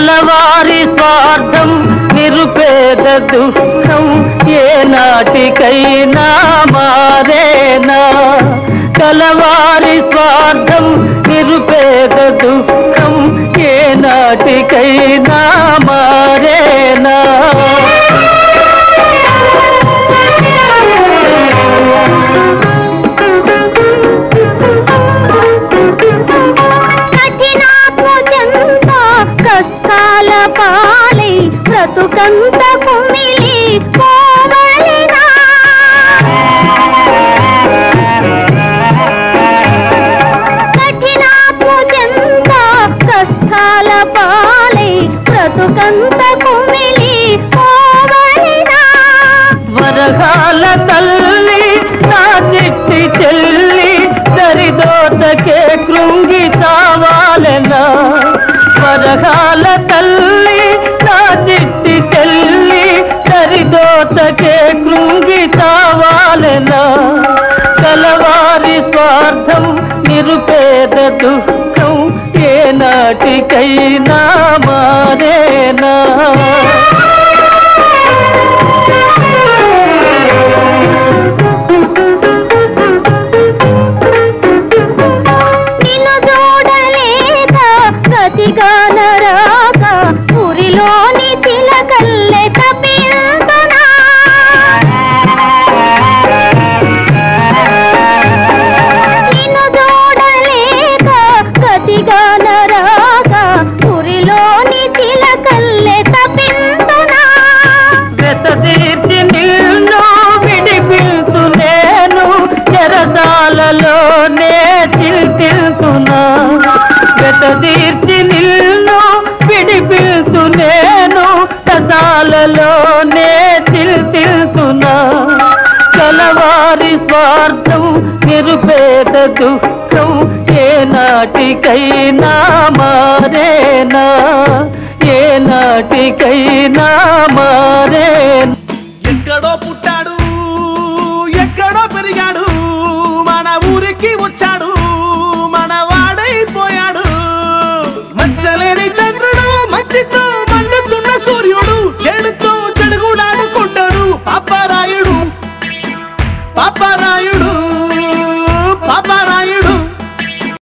కలవారి స్వార్థం నిరుపేద దుఃఖం ఏ నాటికైనా మారేనా కలవారి స్వార్థం నిరుపేద దుఃఖం ఏ నాటికైనా మారేనా కష్టాల పాలై బ్రతుకంత కుమిలి పోవలినా కఠినాత్మ చెంత కష్టాల పాలై బ్రతుకంత కుమిలి పోవలినా వరగాల తల్లి నా చిట్టి చెల్లి దరిదోతకే కృంగి తావాలెనా వరగాల తల్లి నా చిట్టి చెల్లి సరిదోతకే కృంగి తావాలెనా కలవారి స్వార్థం నిరుపేద దుఃఖం ఏ నాటికైనా మారేనా గతిగానరాక పురిలోని తిలకల్లె తప్పింతునా నిన్ను చూడలేక గతిగానరాక పురిలోని తిలకల్లె తప్పింతునా వెతదీర్చి నిన్ను విడిపించు నేను చెరసాలలోనే తిల్తున్నా వెతదీర్చి నిన్ను విడిపించు నేను కసాలలోనే తిల్తున్నా కలవారి స్వార్థం నిరుపేద దుఃఖం ఏ నాటికైనా మారేనా ఏ నాటికైనా మారేనా